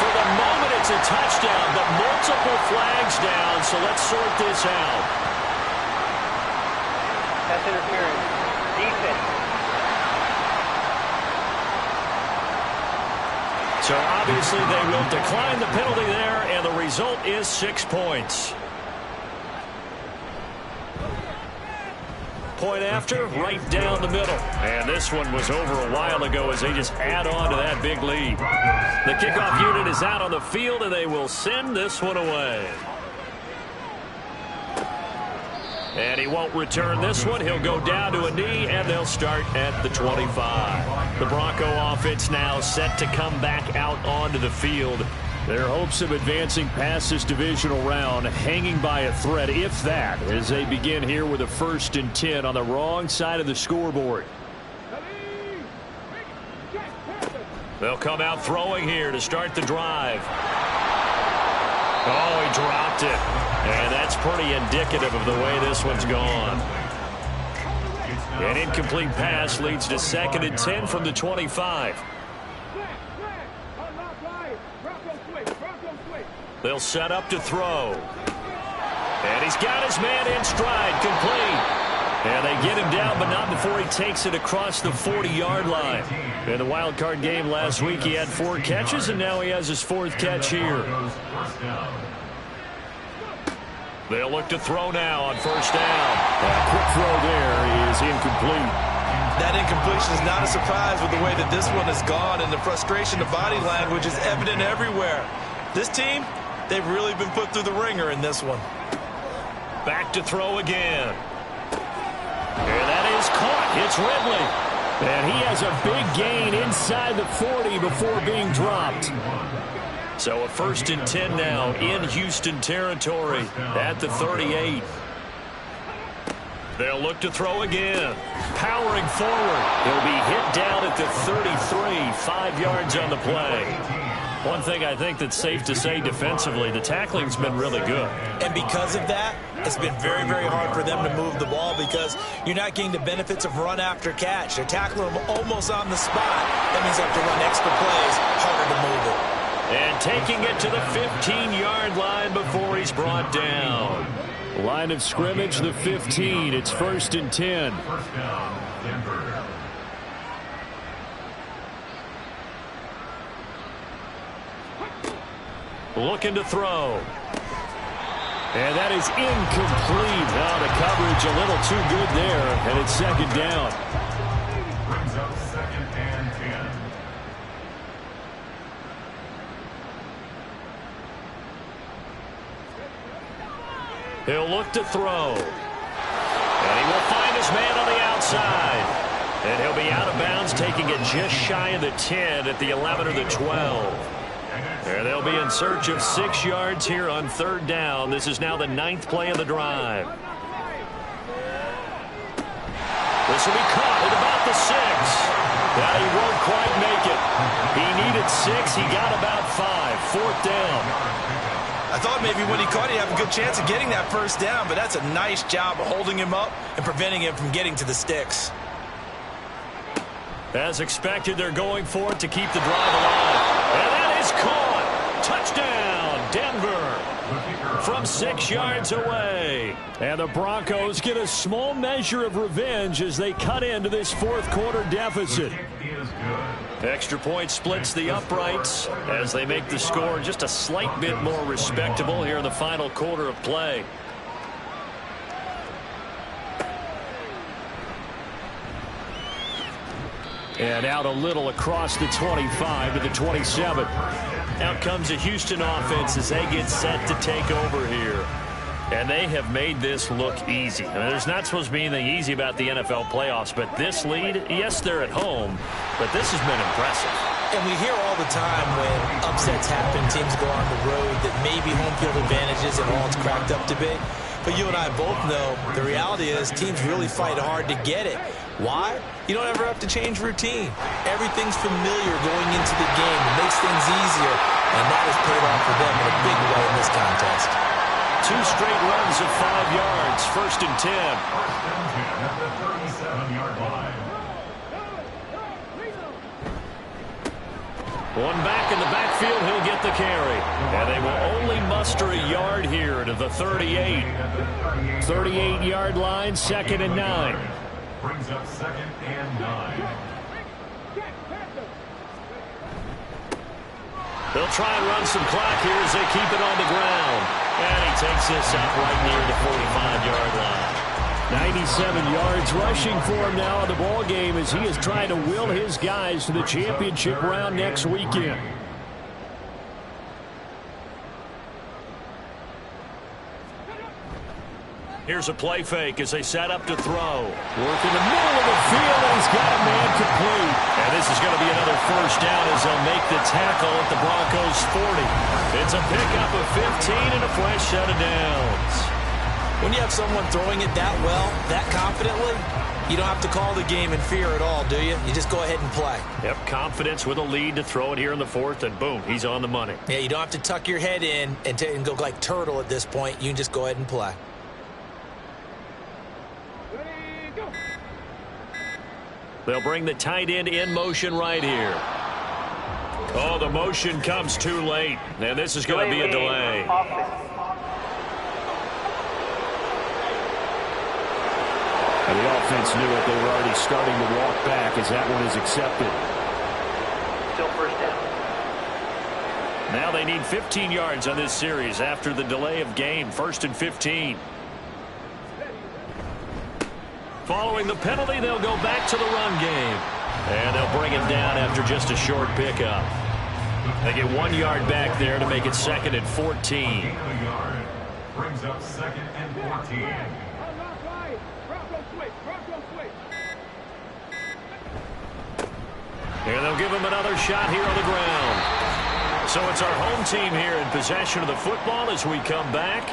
For the moment, it's a touchdown, but multiple flags down, so let's sort this out. That's interference. Defense. So obviously they will decline the penalty there, and the result is 6 points. Point after, right down the middle. And this one was over a while ago as they just add on to that big lead. The kickoff unit is out on the field, and they will send this one away. And he won't return this one. He'll go down to a knee, and they'll start at the 25. The Bronco offense now set to come back out onto the field. Their hopes of advancing past this divisional round hanging by a thread, if that, as they begin here with a 1st and 10 on the wrong side of the scoreboard. They'll come out throwing here to start the drive. Oh, he dropped it. And that's pretty indicative of the way this one's gone. An incomplete pass leads to 2nd and 10 from the 25. They'll set up to throw. And he's got his man in stride, complete. And they get him down, but not before he takes it across the 40-yard line. In the wild card game last week, he had 4 catches, and now he has his 4th catch here. They'll look to throw now on 1st down. A quick throw there is incomplete. That incompletion is not a surprise with the way that this one has gone, and the frustration, the body language is evident everywhere. This team, they've really been put through the ringer in this one. Back to throw again. And that is caught. It's Ridley. And he has a big gain inside the 40 before being dropped. So a 1st and 10 now in Houston territory at the 38. They'll look to throw again. Powering forward. He'll be hit down at the 33, 5 yards on the play. One thing I think that's safe to say defensively, the tackling's been really good. And because of that, it's been very, very hard for them to move the ball because you're not getting the benefits of run after catch. They're tackling them almost on the spot. That means you have to run extra plays, harder to move it. And taking it to the 15-yard line before he's brought down. Line of scrimmage, the 15. It's 1st and 10. First down, Denver. Looking to throw. And that is incomplete. Now the coverage a little too good there, and it's 2nd down. Brings up 2nd and 10. He'll look to throw. And he will find his man on the outside. And he'll be out of bounds, taking it just shy of the 10 at the 11 or the 12. And they'll be in search of 6 yards here on 3rd down. This is now the 9th play of the drive. This will be caught at about the 6. Now he won't quite make it. He needed 6. He got about 5. 4th down. I thought maybe when he caught it, he'd have a good chance of getting that 1st down, but that's a nice job of holding him up and preventing him from getting to the sticks. As expected, they're going for it to keep the drive alive. And that is caught. Touchdown, Denver. From 6 yards away. And the Broncos get a small measure of revenge as they cut into this 4th quarter deficit. Extra point splits the uprights as they make the score just a slight bit more respectable here in the final quarter of play. And out a little across the 25 to the 27. Out comes the Houston offense as they get set to take over here. And they have made this look easy. I mean, there's not supposed to be anything easy about the NFL playoffs, but this lead, yes, they're at home, but this has been impressive. And we hear all the time when upsets happen, teams go on the road, that maybe home field advantages and all it's cracked up to be. But you and I both know the reality is teams really fight hard to get it. Why? You don't ever have to change routine. Everything's familiar going into the game. It makes things easier, and that has paid off for them in a big way in this contest. 2 straight runs of 5 yards, 1st and 10. 1st and 10 at the 37-yard line. One back in the backfield, he'll get the carry. And they will only muster a yard here to the 38. 38-yard line, 2nd and 9. Brings up 2nd and 9. They'll try and run some clock here as they keep it on the ground. And he takes this out right near the 45-yard line. 97 yards rushing for him now in the ball game as he is trying to will his guys to the championship round next weekend. Here's a play fake as they set up to throw. Work in the middle of the field, and he's got a man complete. And this is going to be another 1st down as they'll make the tackle at the Broncos 40. It's a pickup of 15 and a fresh set of downs. When you have someone throwing it that well, that confidently, you don't have to call the game in fear at all, do you? You just go ahead and play. Yep, confidence with a lead to throw it here in the 4th, and boom, he's on the money. Yeah, you don't have to tuck your head in and go like turtle at this point. You can just go ahead and play. They'll bring the tight end in motion right here. Oh, the motion comes too late, and this is going to be a delay. And the offense knew it. They were already starting to walk back as that one is accepted. Still 1st down. Now they need 15 yards on this series after the delay of game. 1st and 15. Following the penalty, they'll go back to the run game. And they'll bring him down after just a short pickup. They get 1 yard back there to make it 2nd and 14. Brings up 2nd and 14. And they'll give him another shot here on the ground. So it's our home team here in possession of the football as we come back.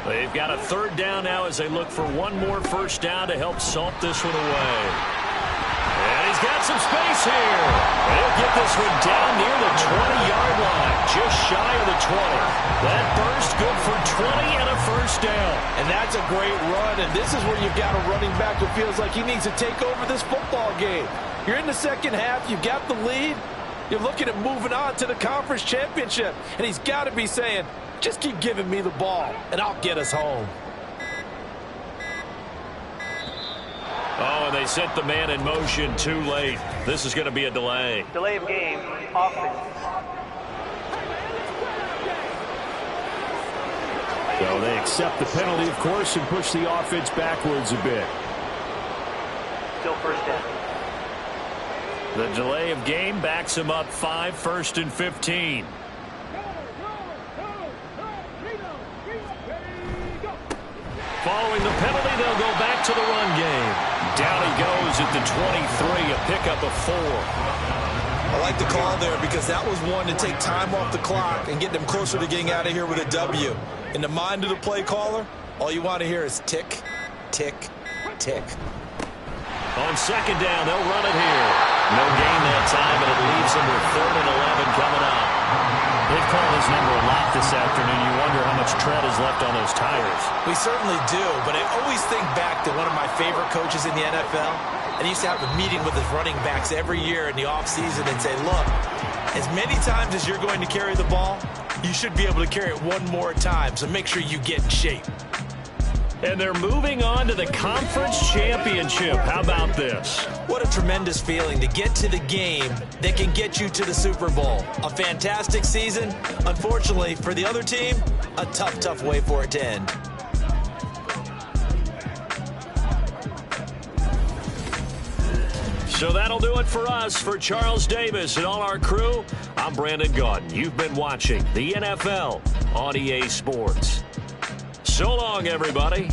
They've got a third down now as they look for one more first down to help salt this one away. And he's got some space here. And he'll get this one down near the 20-yard line, just shy of the 20. That burst good for 20 and a first down. And that's a great run, and this is where you've got a running back who feels like he needs to take over this football game. You're in the second half, you've got the lead, you're looking at moving on to the conference championship, and he's got to be saying, just keep giving me the ball, and I'll get us home. Oh, and they sent the man in motion too late. This is going to be a delay. Delay of game, offense. So they accept the penalty, of course, and push the offense backwards a bit. Still first down. The delay of game backs him up 5, 1st and 15. Following the penalty, they'll go back to the run game. Down he goes at the 23, a pickup of 4. I like the call there because that was one to take time off the clock and get them closer to getting out of here with a W. In the mind of the play caller, all you want to hear is tick, tick, tick. On second down, they'll run it here. No gain that time, and it leaves them with 3rd and 11 coming up. They've called his number a lot this afternoon. You wonder how much tread is left on those tires. We certainly do, but I always think back to one of my favorite coaches in the NFL. And he used to have a meeting with his running backs every year in the offseason and say, look, as many times as you're going to carry the ball, you should be able to carry it one more time, so make sure you get in shape. And they're moving on to the conference championship. How about this? What a tremendous feeling to get to the game that can get you to the Super Bowl. A fantastic season. Unfortunately, for the other team, a tough, tough way for it to end. So that'll do it for us. For Charles Davis and all our crew, I'm Brandon Gaudin. You've been watching the NFL on EA Sports. So long, everybody.